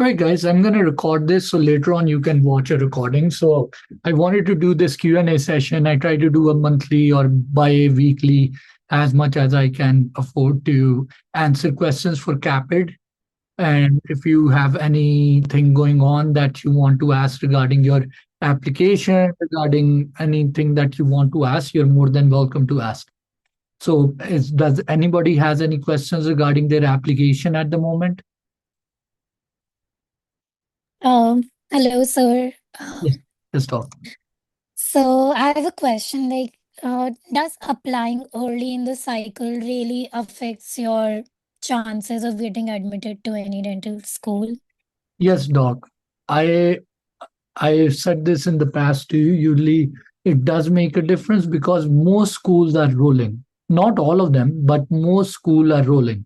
Right, guys, I'm going to record this so later on you can watch a recording. So I wanted to do this Q&A session. I try to do a monthly or bi-weekly as much as I can afford to answer questions for Caapid. And if you have anything going on that you want to ask regarding your application, regarding anything that you want to ask, you're more than welcome to ask. So does anybody has any questions regarding their application at the moment? Hello, sir. Yes, just talk. So I have a question does applying early in the cycle really affects your chances of getting admitted to any dental school? Yes, Doc. I I said this in the past to you. Usually, it does make a difference because most schools are rolling. Not all of them, but most schools are rolling.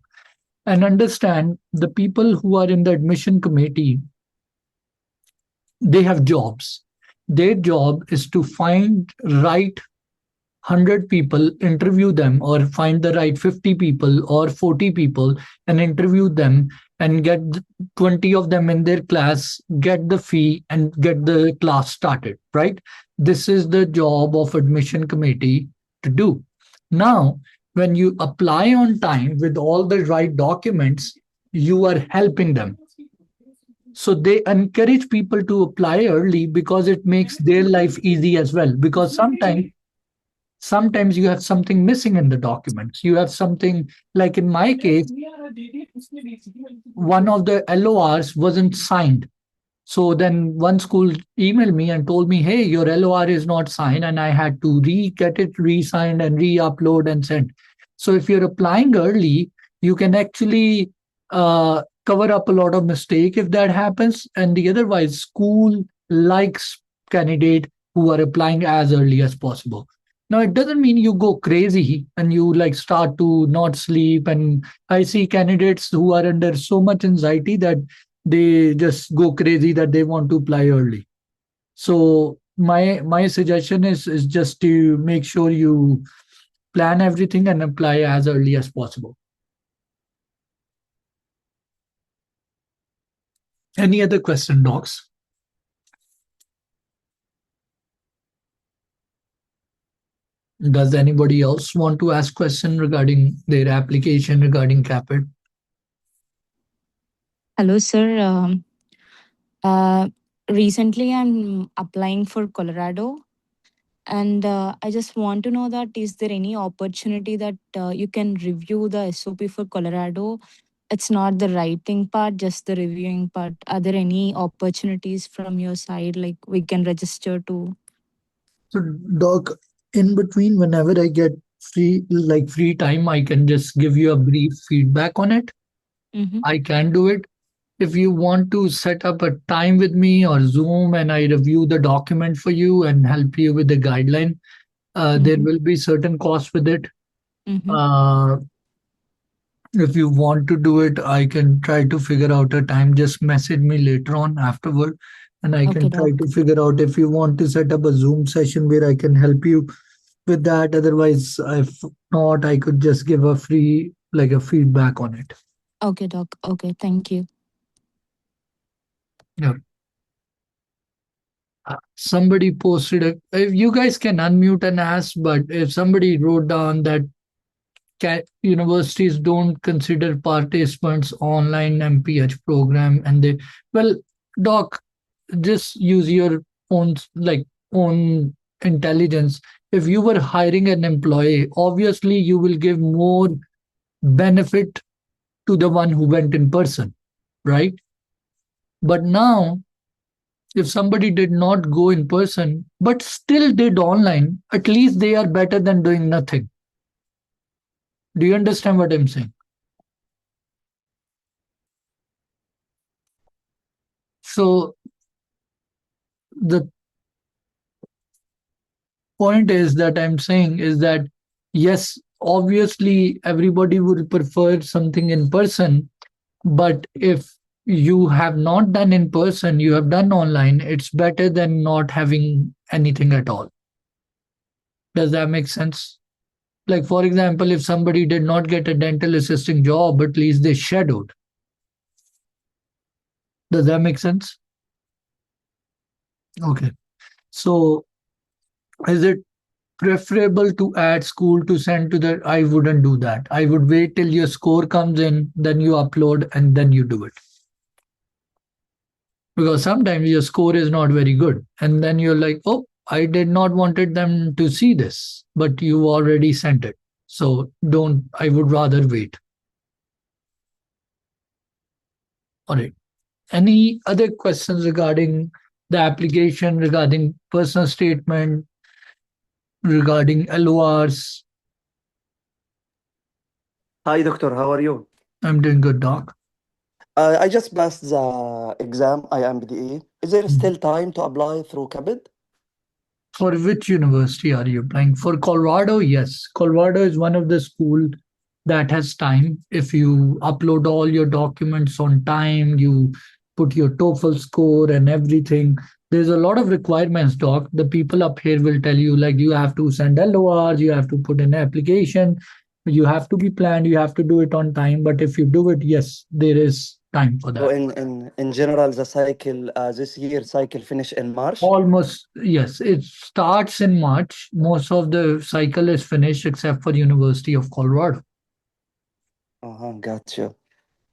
And understand the people who are in the admission committee, they have jobs. Their job is to find right 100 people, interview them, or find the right 50 people or 40 people and interview them and get 20 of them in their class, get the fee, and get the class started, right? This is the job of admission committee to do. Now, when you apply on time with all the right documents, you are helping them. So they encourage people to apply early because it makes their life easy as well. Because sometimes you have something missing in the documents. You have something, like in my case, one of the LORs wasn't signed. So then one school emailed me and told me, hey, your LOR is not signed. And I had to get it re-signed and re-upload and send. So if you're applying early, you can actually cover up a lot of mistake if that happens. And the otherwise, school likes candidate who are applying as early as possible. Now, it doesn't mean you go crazy and you like start to not sleep. And I see candidates who are under so much anxiety that they just go crazy that they want to apply early. So my suggestion is just to make sure you plan everything and apply as early as possible. Any other question, docs? Does anybody else want to ask question regarding their application regarding Caapid? Hello, sir. Uh, Recently, I'm applying for Colorado, and I just want to know that is there any opportunity that you can review the SOP for Colorado? It's not the writing part, just the reviewing part. Are there any opportunities from your side, like we can register to? So, doc, in between, whenever I get free time, I can just give you a brief feedback on it. Mm-hmm. I can do it. If you want to set up a time with me or Zoom and I review the document for you and help you with the guideline, there will be certain costs with it. Mm-hmm. Uh, if you want to do it, I can try to figure out a time. Just message me later on afterward, and I Okay, can try doc. to figure out if you want to set up a Zoom session where I can help you with that. Otherwise, if not, I could just give a free, like a feedback on it. Okay, doc. Okay, thank you. Yeah. Somebody posted if you guys can unmute and ask, but if somebody wrote down that universities don't consider participants online MPH program, and they, well, doc, just use your own, like, own intelligence. If you were hiring an employee, obviously you will give more benefit to the one who went in person, right? But now, if somebody did not go in person but still did online, at least they are better than doing nothing. Do you understand what I'm saying? So the point is that I'm saying is that yes, obviously everybody would prefer something in person, but if you have not done in person, you have done online, it's better than not having anything at all. Does that make sense? Like, for example, if somebody did not get a dental assisting job, at least they shadowed. Does that make sense? Okay. So is it preferable to add school to send to the? I wouldn't do that. I would wait till your score comes in, then you upload and then you do it. Because sometimes your score is not very good. And then you're like, oh, I did not wanted them to see this, but you already sent it. So don't, I would rather wait. All right. Any other questions regarding the application, regarding personal statement, regarding LORs? Hi, doctor. How are you? I'm doing good, doc. I just passed the exam, IMBDA. Is there still time to apply through Caapid? For which university are you applying? For Colorado, yes. Colorado is one of the school that has time. If you upload all your documents on time, you put your TOEFL score and everything. There's a lot of requirements, doc. The people up here will tell you like you have to send LORs, you have to put in application, you have to be planned, you have to do it on time. But if you do it, yes, there is time for So that. in general, the cycle this year cycle finish in March. Almost, yes. It starts in March. Most of the cycle is finished except for University of Colorado. Got you.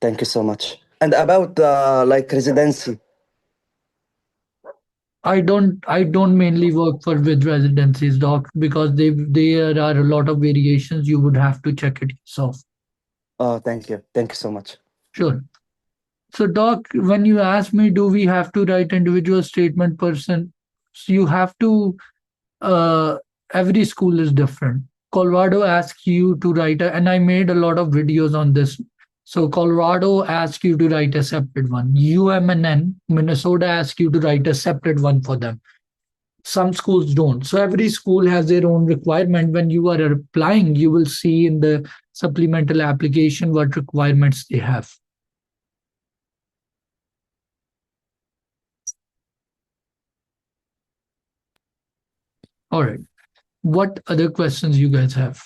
Thank you so much. And about like residency. I don't mainly work for with residencies, doc, because there are a lot of variations. You would have to check it yourself. Oh, thank you. Thank you so much. Sure. So, doc, when you ask me, do we have to write individual statement person? So you have to. Uh, every school is different. Colorado asks you to write and I made a lot of videos on this. So Colorado asks you to write a separate one. UMNN, Minnesota asks you to write a separate one for them. Some schools don't. So every school has their own requirement. When you are applying, you will see in the supplemental application what requirements they have. All right. What other questions you guys have?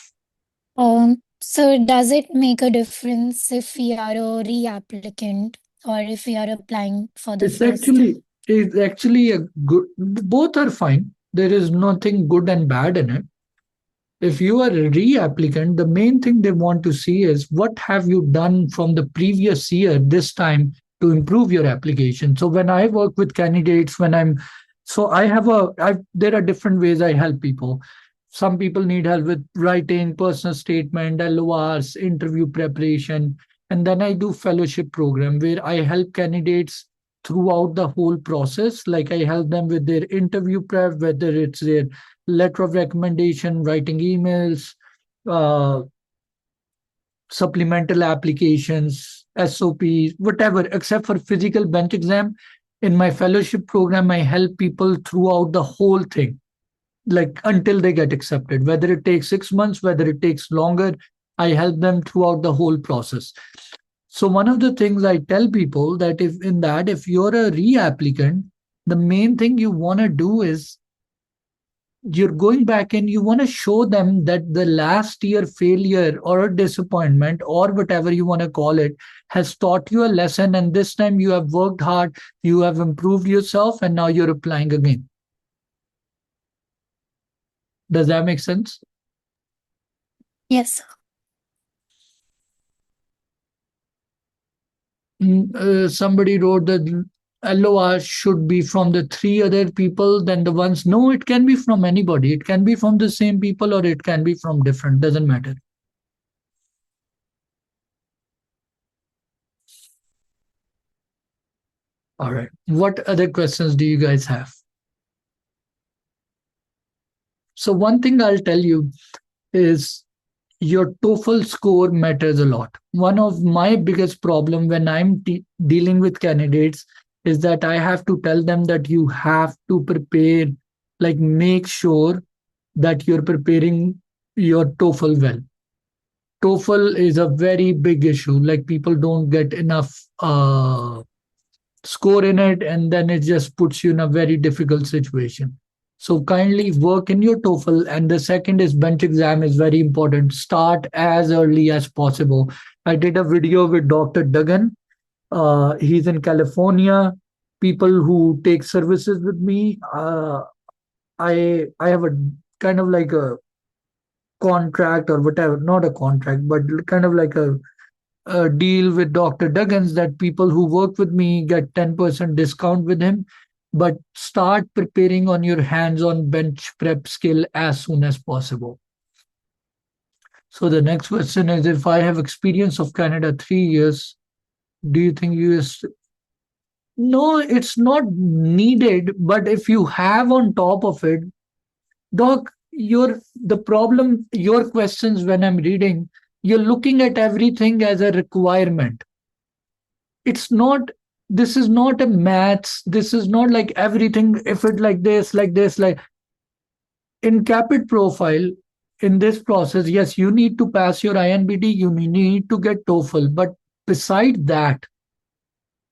So does it make a difference if we are a reapplicant or if we are applying for the It's first actually it's actually a good. Both are fine. There is nothing good and bad in it. If you are a reapplicant, the main thing they want to see is what have you done from the previous year this time to improve your application. So when I work with candidates, when I'm so I have there are different ways I help people. Some people need help with writing, personal statement, LORs, interview preparation, and then I do fellowship program where I help candidates throughout the whole process. Like I help them with their interview prep, whether it's their letter of recommendation, writing emails, uh, supplemental applications, SOPs, whatever, except for physical bench exam. In my fellowship program, I help people throughout the whole thing, like until they get accepted, whether it takes 6 months, whether it takes longer, I help them throughout the whole process. So one of the things I tell people that if you're a reapplicant, the main thing you want to do is you're going back and you want to show them that the last year failure or disappointment or whatever you want to call it has taught you a lesson, and this time you have worked hard, you have improved yourself, and now you're applying again. Does that make sense? Yes. Somebody wrote that LOR should be from the three other people than the ones. No, it can be from anybody. It can be from the same people or it can be from different. Doesn't matter. All right. What other questions do you guys have? So one thing I'll tell you is your TOEFL score matters a lot. One of my biggest problem when I'm dealing with candidates is that I have to tell them that you have to prepare, like make sure that you're preparing your TOEFL well. TOEFL is a very big issue. Like people don't get enough score in it, and then it just puts you in a very difficult situation. So kindly work in your TOEFL. And the second is bench exam is very important. Start as early as possible. I did a video with Dr. Duggan. He's in California. People who take services with me, I have a kind of like a contract or whatever, not a contract, but kind of like a deal with Dr. Duggins that people who work with me get 10% discount with him. But start preparing on your hands-on bench prep skill as soon as possible. So the next question is, if I have experience of Canada 3 years, do you think US? No, it's not needed. But if you have on top of it, Doc, the problem, your questions when I'm reading, you're looking at everything as a requirement. It's not, this is not a maths, this is not like everything, if it like this, like this, like in Capit profile, in this process, yes, you need to pass your INBD, you need to get TOEFL, but beside that,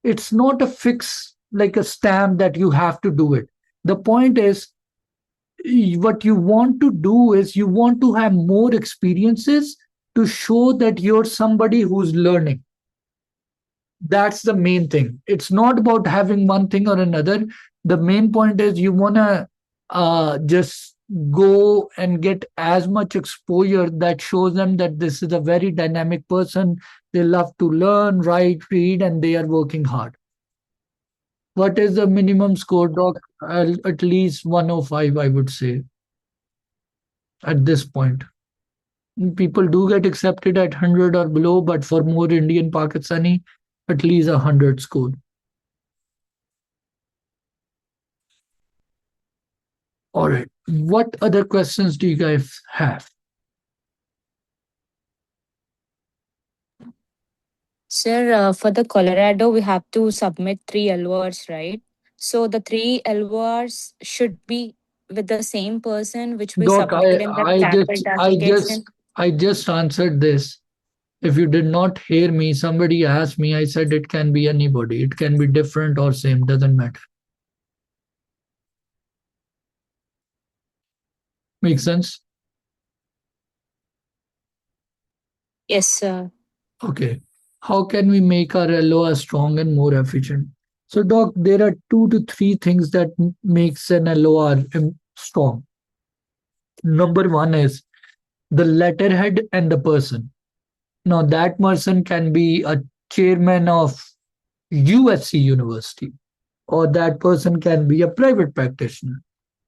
it's not a fix like a stamp that you have to do it. The point is, what you want to do is you want to have more experiences to show that you're somebody who's learning. That's the main thing. It's not about having one thing or another. The main point is you want to just go and get as much exposure that shows them that this is a very dynamic person. They love to learn, write, read, and they are working hard. What is the minimum score, Doc? At least 105, I would say, at this point. People do get accepted at 100 or below, but for more Indian Pakistani, at least 100 score. All right. What other questions do you guys have? Sir, for the Colorado, we have to submit 3 LORs, right? So the 3 LORs should be with the same person which we Doc, submitted in the Caapid application. I just answered this. If you did not hear me, somebody asked me, I said it can be anybody. It can be different or same, doesn't matter. Make sense? Yes, sir. Okay. How can we make our LOR strong and more efficient? So, Doc, there are 2 to 3 things that makes an LOR strong. Number one is the letterhead and the person. Now, that person can be a chairman of USC University, or that person can be a private practitioner.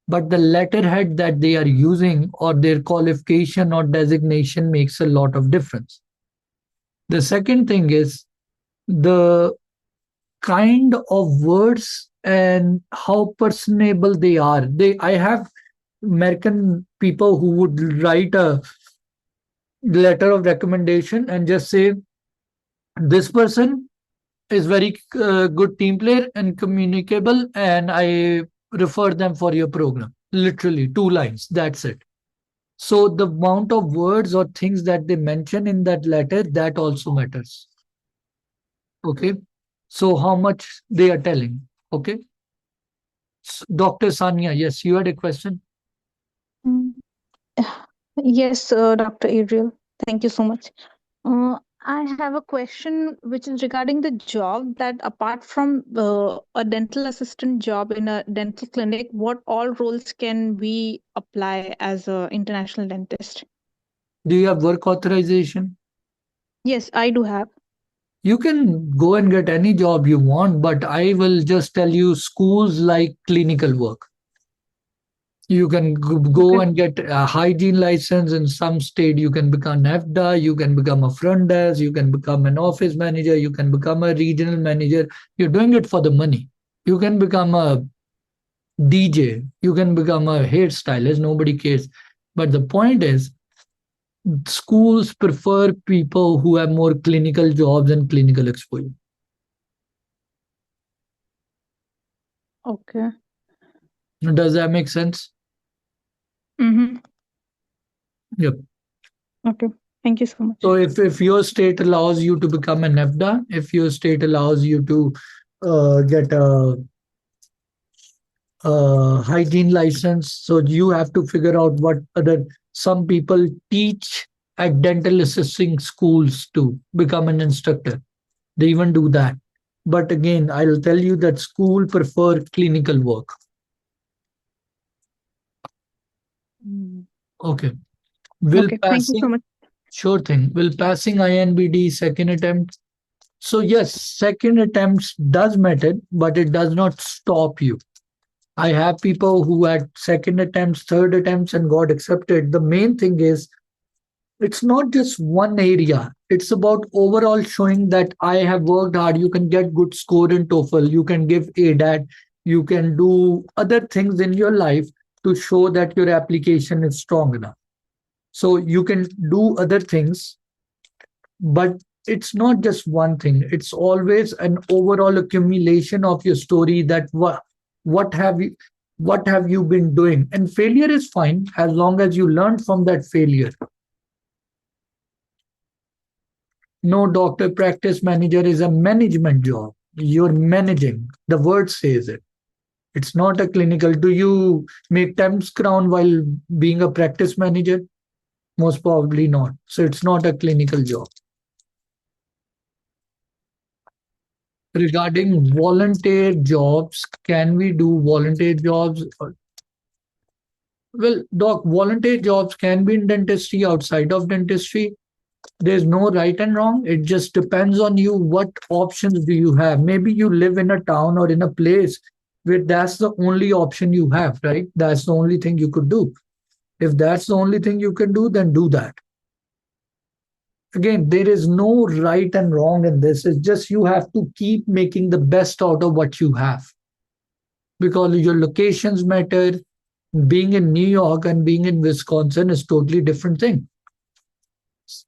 But the letterhead that they are using or their qualification or designation makes a lot of difference. The second thing is the kind of words and how personable they are. I have American people who would write a letter of recommendation and just say, this person is very good team player and communicable, and I refer them for your program. Literally 2 lines, that's it. So the amount of words or things that they mention in that letter, that also matters. Okay. So how much they are telling. Okay. Dr. Sanya, yes, you had a question. Mm, Yes, Dr. Adriel. Thank you so much. I have a question which is regarding the job that apart from a dental assistant job in a dental clinic, what all roles can we apply as a international dentist? Do you have work authorization? Yes, I do have. You can go and get any job you want, but I will just tell you schools like clinical work. You can go Okay. and get a hygiene license in some state. You can become NAFDA, you can become a front desk, you can become an office manager, you can become a regional manager. You're doing it for the money. You can become a DJ, you can become a hairstylist, nobody cares. But the point is, schools prefer people who have more clinical jobs and clinical exposure. Okay. Does that make sense? Mm-hmm. Yep. Okay. Thank you so much. So if your state allows you to become an NAFDA, if your state allows you to get a hygiene license, so you have to figure out what other, some people teach at dental assisting schools to become an instructor. They even do that. But again, I'll tell you that school prefer clinical work. Mm. Okay. Will Okay, thank you so passing, much. sure thing. Will passing INBD second attempt? So yes, second attempts does matter, but it does not stop you. I have people who had second attempts, third attempts, and got accepted. The main thing is it's not just one area. It's about overall showing that I have worked hard. You can get good score in TOEFL. You can give ADAT. You can do other things in your life to show that your application is strong enough. So you can do other things, but it's not just one thing. It's always an overall accumulation of your story that what have you what have you been doing? And failure is fine as long as you learn from that failure. No, doctor, practice manager is a management job. You're managing. The word says it. It's not a clinical. Do you make temps crown while being a practice manager? Most probably not. So it's not a clinical job. Regarding volunteer jobs, can we do volunteer jobs? Well, doc, volunteer jobs can be in dentistry, outside of dentistry. There's no right and wrong. It just depends on you. What options do you have? Maybe you live in a town or in a place where that's the only option you have, right? That's the only thing you could do. If that's the only thing you can do, then do that. Again, there is no right and wrong in this. It's just you have to keep making the best out of what you have, because your locations matter. Being in New York and being in Wisconsin is totally different thing.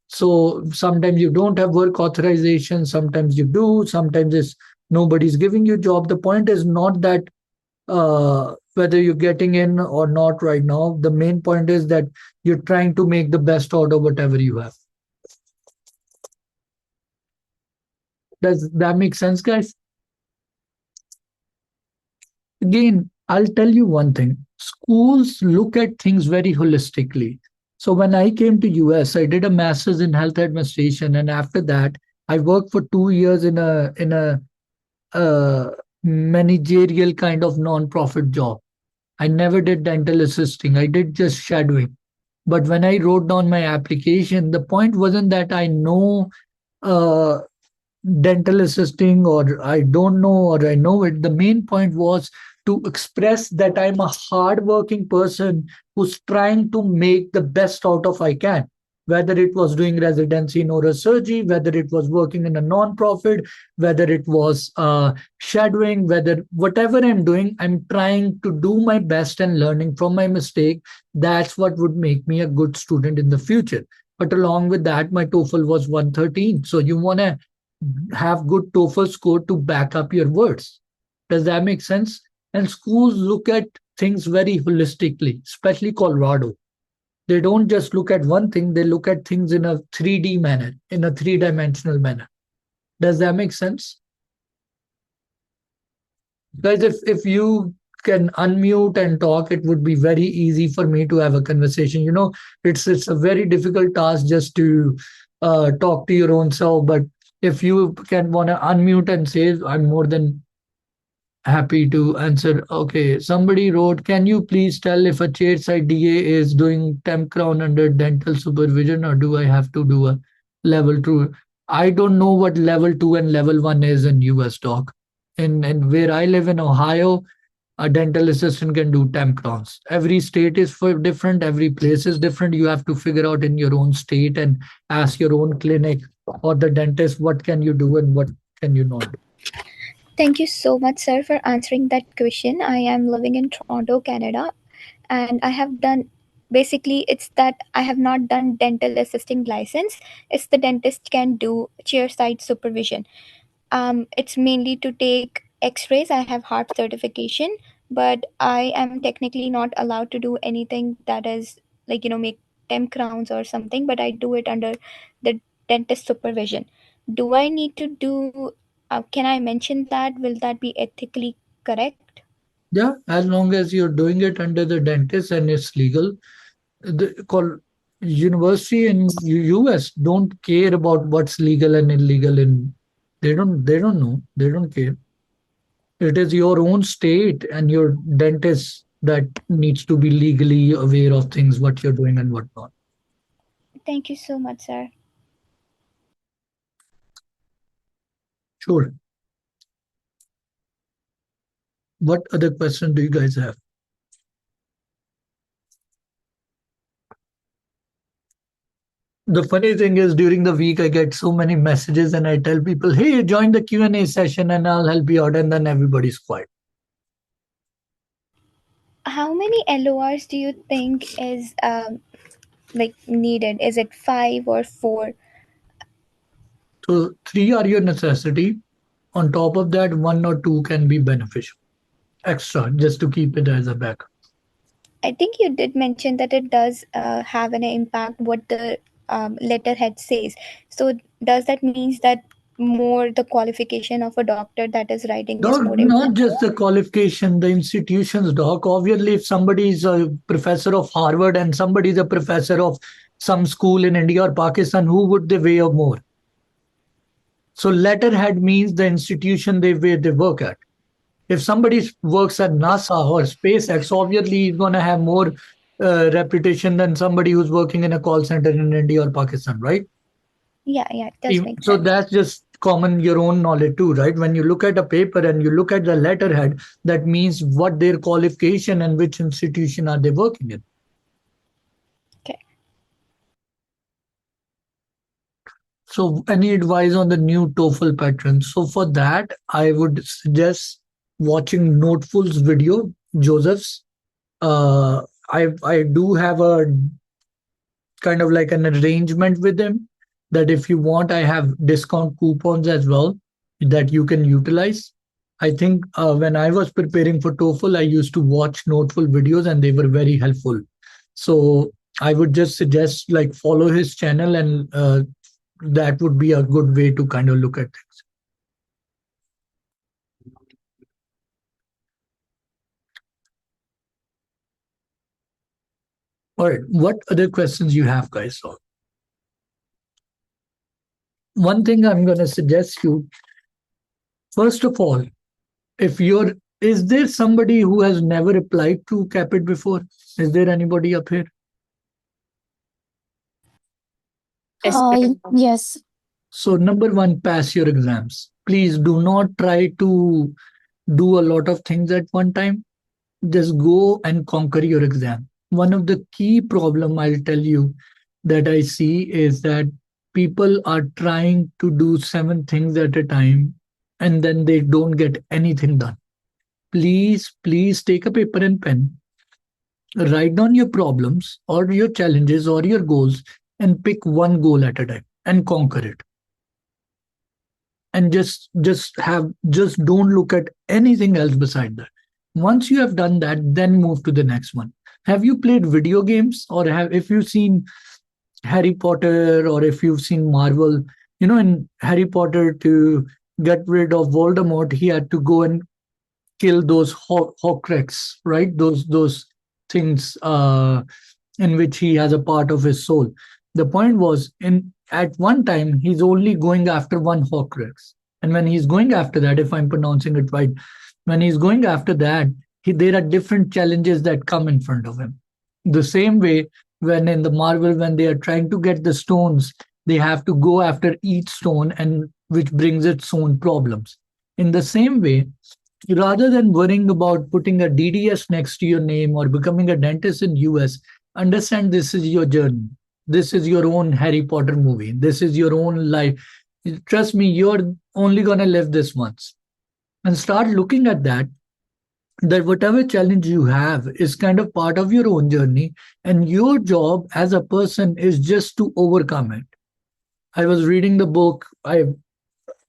So sometimes you don't have work authorization, sometimes you do, sometimes it's nobody's giving you job. The point is not that whether you're getting in or not right now. The main point is that you're trying to make the best out of whatever you have. Does that make sense, guys? Again, I'll tell you one thing. Schools look at things very holistically. So when I came to US, I did a master's in health administration, and after that, I worked for 2 years in a managerial kind of non-profit job. I never did dental assisting. I did just shadowing. But when I wrote down my application, the point wasn't that I know uh, dental assisting or I don't know or I know it. The main point was to express that I'm a hardworking person who's trying to make the best out of I can. Whether it was doing residency in oral surgery, whether it was working in a non-profit, whether it was shadowing, whether whatever I'm doing, I'm trying to do my best and learning from my mistake. That's what would make me a good student in the future. But along with that, my TOEFL was 113. So you want to have good TOEFL score to back up your words. Does that make sense? And schools look at things very holistically, especially Colorado. They don't just look at one thing, they look at things in a 3D manner, in a three-dimensional manner. Does that make sense? Guys, if you can unmute and talk, it would be very easy for me to have a conversation. You know, it's a very difficult task just to talk to your own self. But if you can want to unmute and say, I'm more than happy to answer. Okay, somebody wrote, can you please tell if a chairside DA is doing temp crown under dental supervision, or do I have to do a level two? I don't know what level two and level one is in US, doc. And where I live in Ohio, a dental assistant can do temp crowns. Every state is for different, every place is different. You have to figure out in your own state and ask your own clinic or the dentist what can you do and what can you not do. Thank you so much, sir, for answering that question. I am living in Toronto, Canada, and I have done basically it's that I have not done dental assisting license. It's the dentist can do chairside supervision. It's mainly to take X-rays. I have heart certification, but I am technically not allowed to do anything that is like make temp crowns or something. But I do it under the dentist supervision. Do I need to do? Can I mention that? Will that be ethically correct? Yeah, as long as you're doing it under the dentist and it's legal. The university in US don't care about what's legal and illegal in They don't know. They don't care. It is your own state and your dentist that needs to be legally aware of things, what you're doing and what not. Thank you so much, sir. Sure. What other question do you guys have? The funny thing is, during the week, I get so many messages and I tell people, hey, join the Q&A session and I'll help you out. And then everybody's quiet. How many LORs do you think is like needed? Is it 5 or 4? So 3 are your necessity. On top of that, 1 or 2 can be beneficial. Extra, just to keep it as a backup. I think you did mention that it does have an impact what the letterhead says. So does that means that more the qualification of a doctor that is writing is Doc, more not important? just the qualification, the institutions, doc. Obviously, if somebody is a professor of Harvard and somebody is a professor of some school in India or Pakistan, who would they weigh more? So letterhead means the institution they work at. If somebody works at NASA or SpaceX, obviously he's going to have more reputation than somebody who's working in a call center in India or Pakistan, right? Yeah, it does make So sense. that's just common your own knowledge too, right? When you look at a paper and you look at the letterhead, that means what their qualification and which institution are they working in. Okay. So any advice on the new TOEFL pattern? So for that, I would suggest watching Noteful's video, Joseph's. I do have a kind of like an arrangement with them that if you want, I have discount coupons as well that you can utilize. I think when I was preparing for TOEFL, I used to watch Noteful videos and they were very helpful. So I would just suggest like follow his channel and that would be a good way to kind of look at things. All right, what other questions you have, guys? So one thing I'm going to suggest you, first of all, if you're, is there somebody who has never applied to Caapid before? Is there anybody up here? Yes. So number one, pass your exams. Please do not try to do a lot of things at one time. Just go and conquer your exam. One of the key problem I'll tell you that I see is that people are trying to do 7 things at a time and then they don't get anything done. Please take a paper and pen, write down your problems or your challenges or your goals and pick one goal at a time and conquer it. And just don't look at anything else beside that. Once you have done that, then move to the next one. Have you played video games, or if you've seen Harry Potter, or if you've seen Marvel? You know, in Harry Potter, to get rid of Voldemort, he had to go and kill those Horcrux, right? Those things in which he has a part of his soul. The point was, in at one time he's only going after one Horcrux, and when he's going after that, if I'm pronouncing it right, when he's going after that, there are different challenges that come in front of him. The same way, when in the Marvel, when they are trying to get the stones, they have to go after each stone, and which brings its own problems. In the same way, rather than worrying about putting a DDS next to your name or becoming a dentist in US, understand this is your journey. This is your own Harry Potter movie. This is your own life. Trust me, you're only going to live this once. And start looking at that whatever challenge you have is kind of part of your own journey, and your job as a person is just to overcome it. I was reading the book.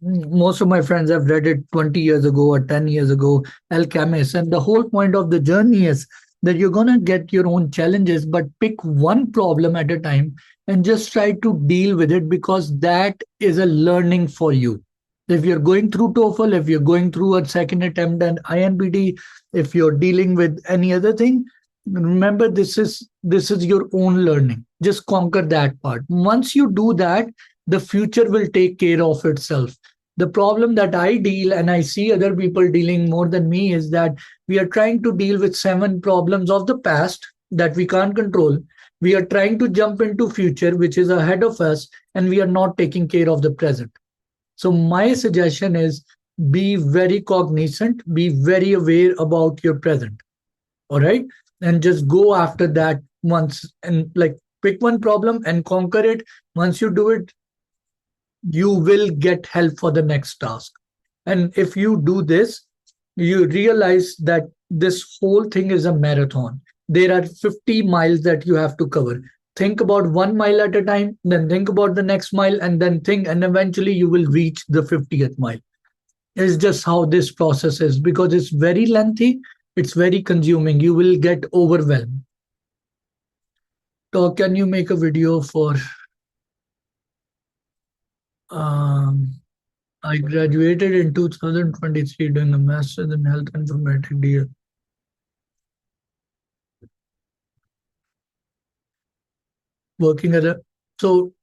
Most of my friends have read it 20 years ago or 10 years ago, Alchemist. And the whole point of the journey is that you're going to get your own challenges, but pick one problem at a time and just try to deal with it, because that is a learning for you. If you're going through TOEFL, if you're going through a second attempt at INBD, if you're dealing with any other thing, remember this is your own learning. Just conquer that part. Once you do that, the future will take care of itself. The problem that I deal and I see other people dealing more than me is that we are trying to deal with 7 problems of the past that we can't control. We are trying to jump into future, which is ahead of us, and we are not taking care of the present. So my suggestion is be very cognizant, be very aware about your present. All right. And just go after that once and like pick one problem and conquer it. Once you do it, you will get help for the next task. And if you do this, you realize that this whole thing is a marathon. There are 50 miles that you have to cover. Think about 1 mile at a time, then think about the next mile, and then think, and eventually you will reach the 50th mile. It's just how this process is because it's very lengthy, it's very consuming. You will get overwhelmed. So, can you make a video for I graduated in 2023 doing a master's in health informatics DL. Working at a so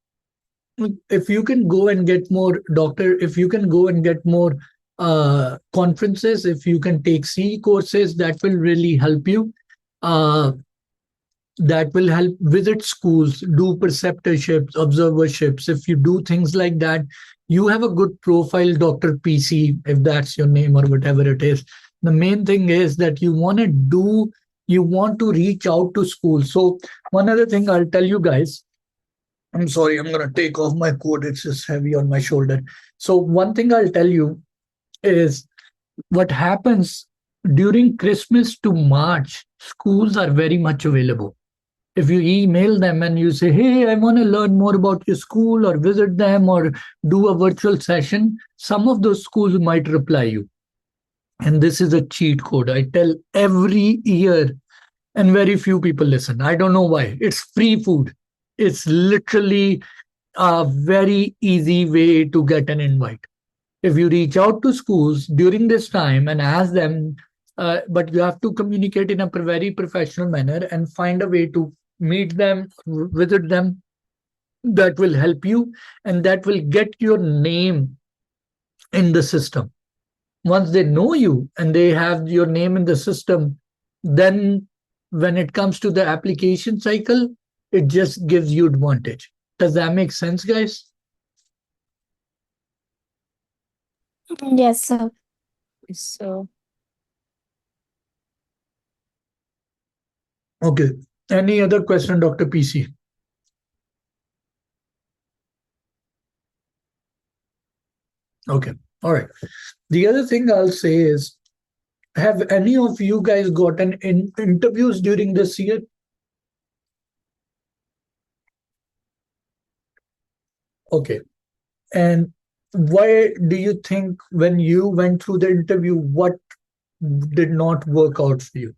if you can go and get more doctor, if you can go and get more conferences, if you can take C courses, that will really help you. That will help. Visit schools, do preceptorships, observerships. If you do things like that, you have a good profile, Dr. PC, if that's your name or whatever it is. The main thing is that you want to reach out to schools. So one other thing I'll tell you guys, I'm sorry, I'm going to take off my coat. It's just heavy on my shoulder. So one thing I'll tell you is what happens during Christmas to March, schools are very much available. If you email them and you say, hey, I want to learn more about your school or visit them or do a virtual session, some of those schools might reply you. And this is a cheat code. I tell every year, and very few people listen. I don't know why. It's free food. It's literally a very easy way to get an invite. If you reach out to schools during this time and ask them, but you have to communicate in a very professional manner and find a way to meet them, visit them. That will help you and that will get your name in the system. Once they know you and they have your name in the system, then when it comes to the application cycle, it just gives you advantage. Does that make sense, guys? Yes, sir. So, Okay. Any other question, Dr. PC? Okay. All right. The other thing I'll say is, have any of you guys gotten interviews during this year? Okay. And why do you think when you went through the interview, what did not work out for you?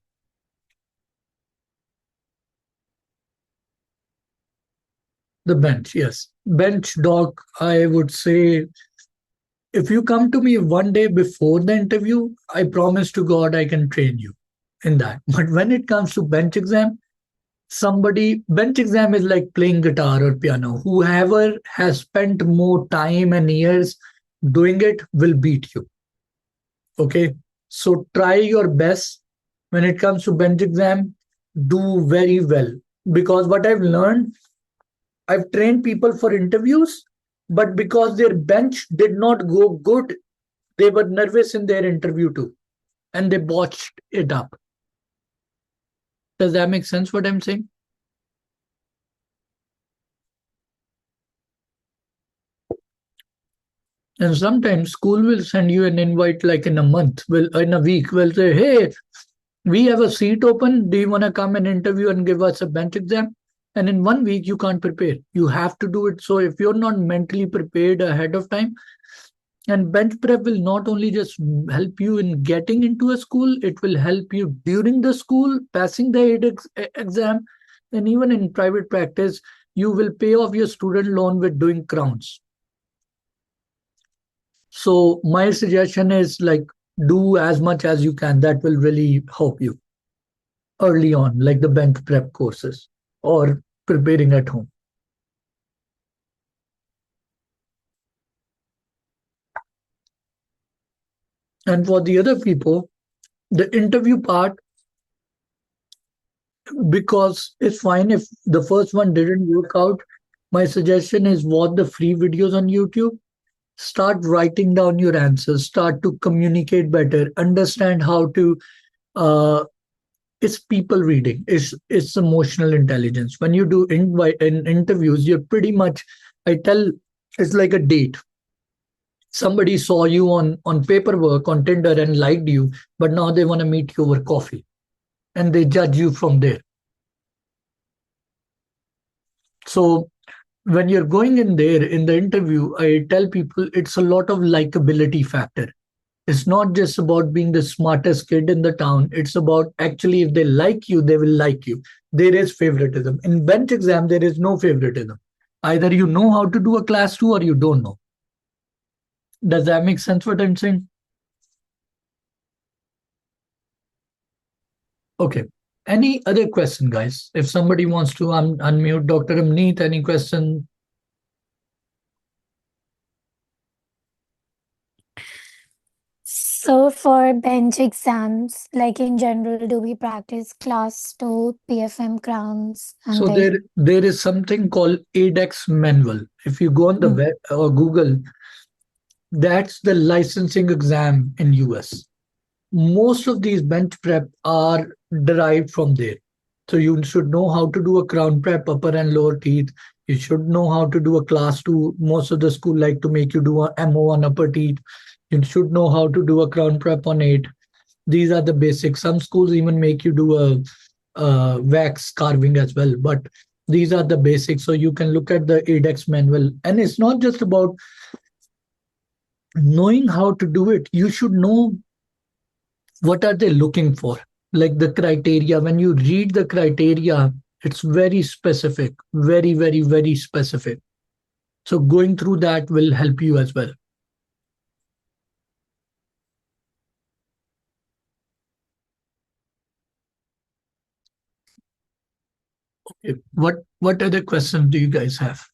The bench, yes. Bench doc, I would say, if you come to me one day before the interview, I promise to God I can train you in that. But when it comes to bench exam is like playing guitar or piano. Whoever has spent more time and years doing it will beat you. Okay. So try your best when it comes to bench exam, do very well. Because what I've learned, I've trained people for interviews, but because their bench did not go good, they were nervous in their interview too, and they botched it up. Does that make sense what I'm saying? And sometimes school will send you an invite like in a month, in a week, will say, hey, we have a seat open. Do you want to come and interview and give us a bench exam? And in 1 week, you can't prepare. You have to do it. So if you're not mentally prepared ahead of time, and bench prep will not only just help you in getting into a school, it will help you during the school, passing the exam, and even in private practice, you will pay off your student loan with doing crowns. So my suggestion is like do as much as you can. That will really help you early on, like the bench prep courses or preparing at home. And for the other people, the interview part, because it's fine if the first one didn't work out, my suggestion is watch the free videos on YouTube. Start writing down your answers, start to communicate better, understand how to it's people reading, it's emotional intelligence. When you do in interviews, you're pretty much, I tell, it's like a date. Somebody saw you on paperwork on Tinder and liked you, but now they want to meet you over coffee and they judge you from there. So when you're going in there in the interview, I tell people it's a lot of likability factor. It's not just about being the smartest kid in the town. It's about actually, if they like you, they will like you. There is favoritism. In bench exam, there is no favoritism. Either you know how to do a class 2 or you don't know. Does that make sense what I'm saying? Okay. Any other question, guys? If somebody wants to unmute Dr. Amneet, any question? So for bench exams, like in general, do we practice class 2, PFM crowns, and So there is something called ADEX manual. If you go on the web or Google, that's the licensing exam in US. Most of these bench prep are derived from there. So you should know how to do a crown prep, upper and lower teeth. You should know how to do a class 2. Most of the school like to make you do a MO on upper teeth. You should know how to do a crown prep on 8. These are the basics. Some schools even make you do a wax carving as well. But these are the basics. So you can look at the ADEX manual. And it's not just about knowing how to do it. You should know what are they looking for, like the criteria. When you read the criteria, it's very specific, very, very, very specific. So going through that will help you as well. Okay. What other questions do you guys have?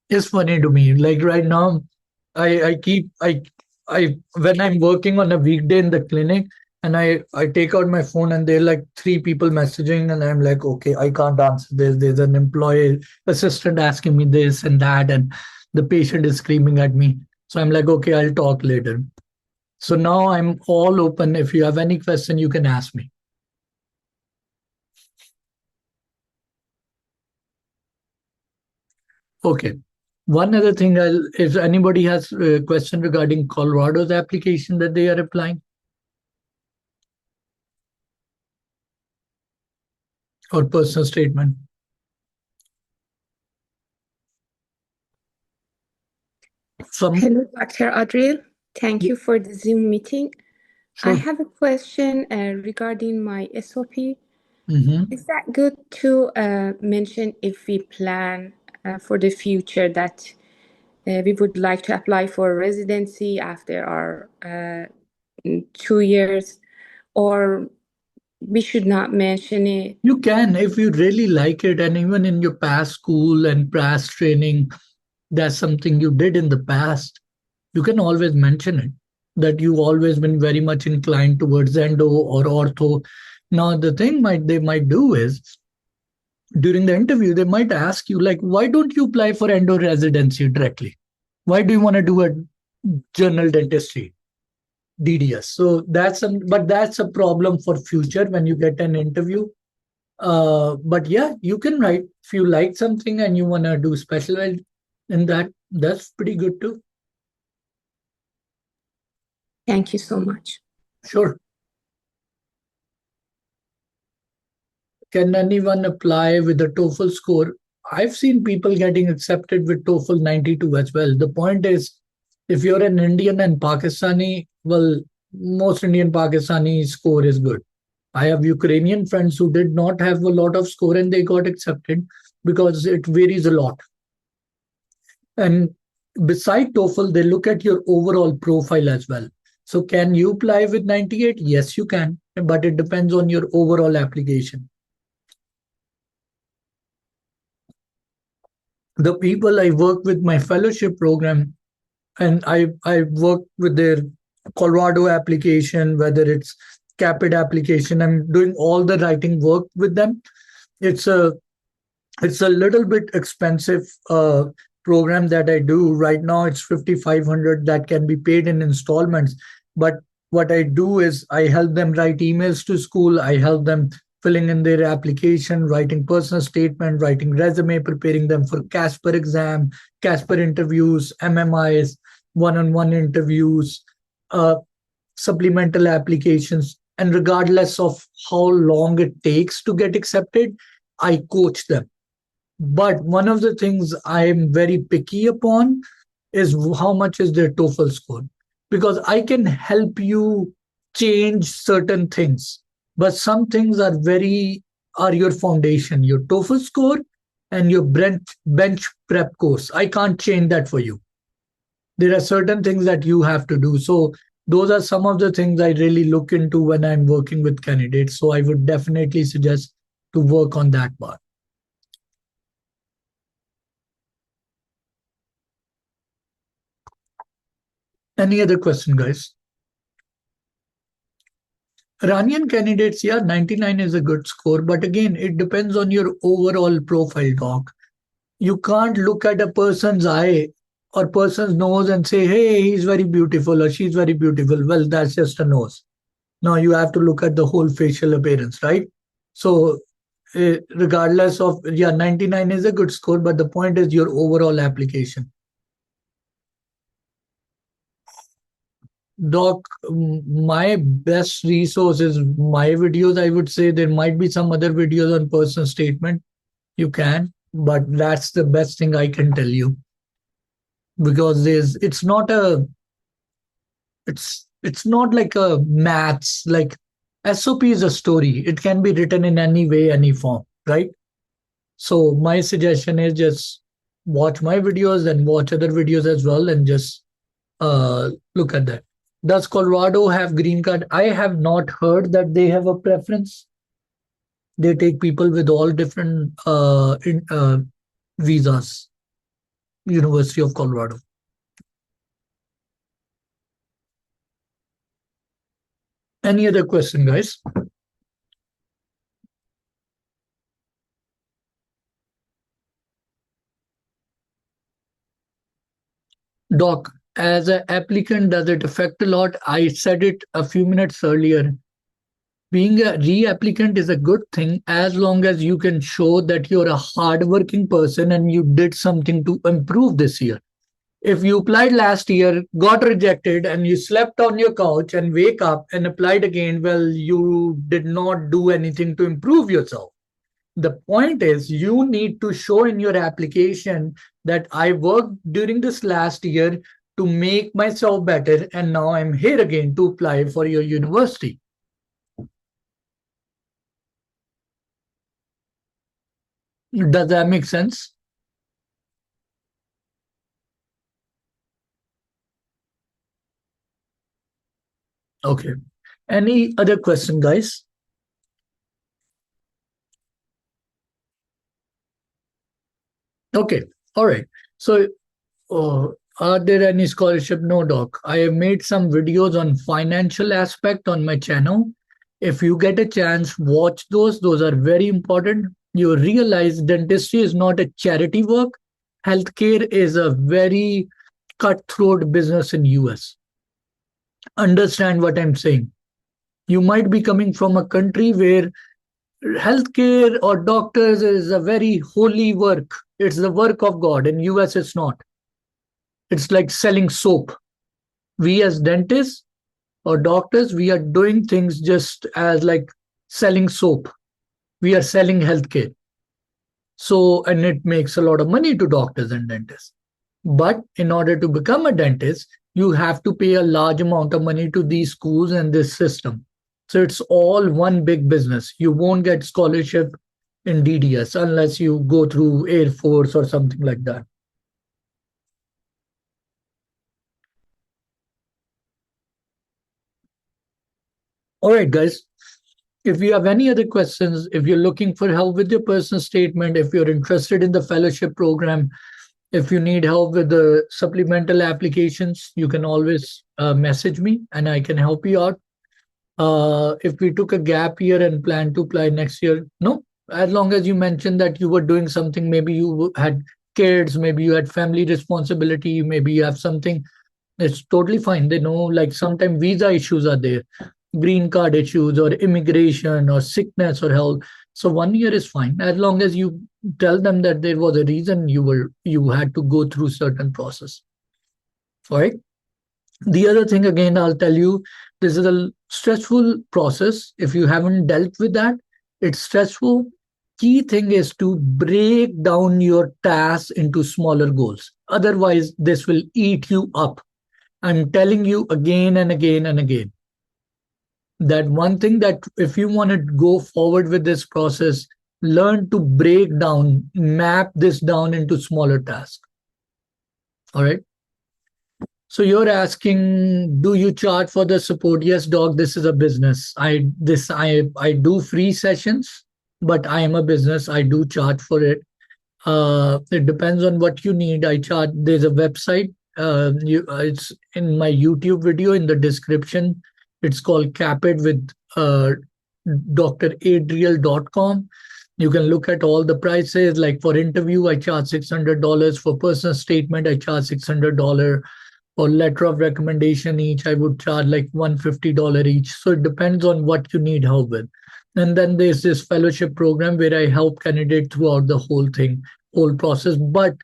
It's funny to me, like right now, I keep I when I'm working on a weekday in the clinic, and I take out my phone and there are like 3 people messaging, and I'm like, okay, I can't answer this. There's an employee assistant asking me this and that, and the patient is screaming at me. So I'm like, okay, I'll talk later. So now I'm all open. If you have any question, you can ask me. Okay. One other thing, if anybody has a question regarding Colorado's application that they are applying, or personal statement. Hello, Dr. Adriel. Thank you for the Zoom meeting. Sure. I have a question regarding my SOP. Mm-hmm. Is that good to mention if we plan for the future that we would like to apply for residency after our 2 years, or we should not mention it? You can, if you really like it, and even in your past school and past training, that's something you did in the past, you can always mention it, that you've always been very much inclined towards endo or ortho. Now, the thing they might do is, during the interview, they might ask you, like, why don't you apply for endo residency directly? Why do you want to do a general dentistry, DDS? So but that's a problem for future when you get an interview. But yeah, you can write if you like something and you want to do special in that. That's pretty good too. Thank you so much. Sure. Can anyone apply with a TOEFL score? I've seen people getting accepted with TOEFL 92 as well. The point is, if you're an Indian and Pakistani, well, most Indian Pakistani score is good. I have Ukrainian friends who did not have a lot of score and they got accepted because it varies a lot. And beside TOEFL, they look at your overall profile as well. So can you apply with 98? Yes, you can, but it depends on your overall application. The people I work with my fellowship program, and I work with their Colorado application, whether it's Caapid application. I'm doing all the writing work with them. It's a it's a little bit expensive program that I do right now. It's 5,500 that can be paid in installments. But what I do is I help them write emails to school. I help them filling in their application, writing personal statement, writing resume, preparing them for Casper exam, Casper interviews, MMIs, one-on-one interviews, uh, supplemental applications. And regardless of how long it takes to get accepted, I coach them. But one of the things I am very picky upon is how much is their TOEFL score. Because I can help you change certain things, but some things are your foundation, your TOEFL score and your bench prep course. I can't change that for you. There are certain things that you have to do. So those are some of the things I really look into when I'm working with candidates. So I would definitely suggest to work on that part. Any other question, guys? Iranian candidates, yeah, 99 is a good score, but again, it depends on your overall profile, doc. You can't look at a person's eye or person's nose and say, hey, he's very beautiful or she's very beautiful. Well, that's just a nose. No, you have to look at the whole facial appearance, right? So, regardless of, yeah, 99 is a good score, but the point is your overall application. Doc, my best resource is my videos. I would say there might be some other videos on personal statement. You can, but that's the best thing I can tell you, because it's not a it's not like a maths. Like SOP is a story. It can be written in any way, any form, right? So my suggestion is just watch my videos and watch other videos as well, and just look at that. Does Colorado have green card? I have not heard that they have a preference. They take people with all different visas. University of Colorado. Any other question, guys? Doc, as an applicant, does it affect a lot? I said it a few minutes earlier. Being a reapplicant is a good thing as long as you can show that you're a hardworking person and you did something to improve this year. If you applied last year, got rejected, and you slept on your couch and wake up and applied again, well, you did not do anything to improve yourself. The point is, you need to show in your application that I worked during this last year to make myself better, and now I'm here again to apply for your university. Does that make sense? Okay. Any other question, guys? Okay. All right. So, are there any scholarship? No, doc. I have made some videos on financial aspect on my channel. If you get a chance, watch those. Those are very important. You realize dentistry is not a charity work. Healthcare is a very cutthroat business in US. Understand what I'm saying. You might be coming from a country where healthcare or doctors is a very holy work. It's the work of God. In US, it's not. It's like selling soap. We as dentists or doctors, we are doing things just as like selling soap. We are selling healthcare. So, and it makes a lot of money to doctors and dentists. But in order to become a dentist, you have to pay a large amount of money to these schools and this system. So it's all one big business. You won't get scholarship in DDS unless you go through Air Force or something like that. All right, guys. If you have any other questions, if you're looking for help with your personal statement, if you're interested in the fellowship program, if you need help with the supplemental applications, you can always message me and I can help you out. If we took a gap year and plan to apply next year, no, as long as you mentioned that you were doing something, maybe you had kids, maybe you had family responsibility, maybe you have something, it's totally fine. They know, like sometimes visa issues are there, green card issues or immigration or sickness or health. So 1 year is fine as long as you tell them that there was a reason you had to go through certain process. All right. The other thing, again, I'll tell you, this is a stressful process. If you haven't dealt with that, it's stressful. Key thing is to break down your tasks into smaller goals. Otherwise, this will eat you up. I'm telling you again and again and again that one thing, that if you want to go forward with this process, learn to break down, map this down into smaller tasks. All right. So you're asking, do you charge for the support? Yes, doc, this is a business. I do free sessions, but I am a business. I do charge for it. It depends on what you need. I charge. There's a website. It's in my YouTube video in the description. It's called Caapid with .Adriel.com. You can look at all the prices. Like for interview, I charge $600. For personal statement, I charge $600. For letter of recommendation each, I would charge like $150 each. So it depends on what you need help with. And then there's this fellowship program where I help candidates throughout the whole thing, whole process. But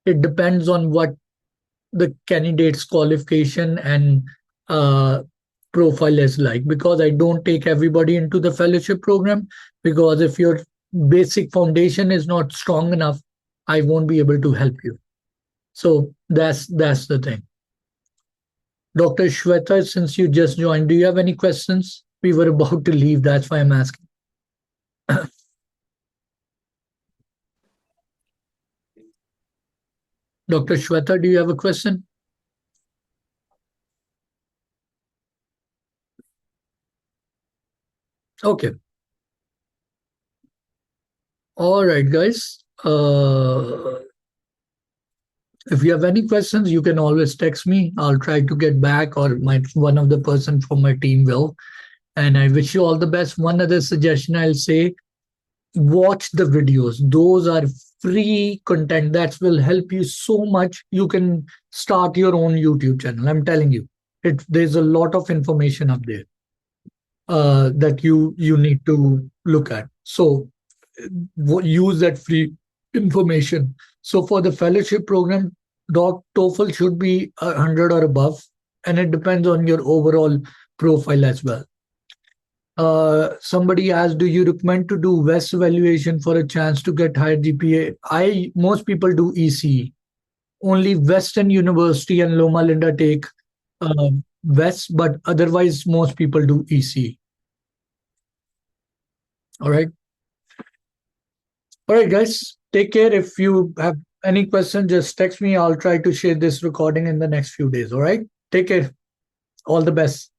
it depends on what the candidate's qualification and profile is like, because I don't take everybody into the fellowship program, because if your basic foundation is not strong enough, I won't be able to help you. So that's the thing. Dr. Shweta, since you just joined, do you have any questions? We were about to leave, that's why I'm asking. Dr. Shweta, do you have a question? Okay. All right, guys. If you have any questions, you can always text me. I'll try to get back, or one of the person from my team will. And I wish you all the best. One other suggestion I'll say, watch the videos. Those are free content that will help you so much. You can start your own YouTube channel. I'm telling you, there's a lot of information up there that you need to look at. So use that free information. So for the fellowship program, TOEFL should be 100 or above, and it depends on your overall profile as well. Somebody asked, do you recommend to do WES evaluation for a chance to get higher GPA? Most people do ECE. Only Western University and Loma Linda take WES, but otherwise most people do ECE. All right. All right, guys, take care. If you have any question, just text me. I'll try to share this recording in the next few days. All right. Take care. All the best.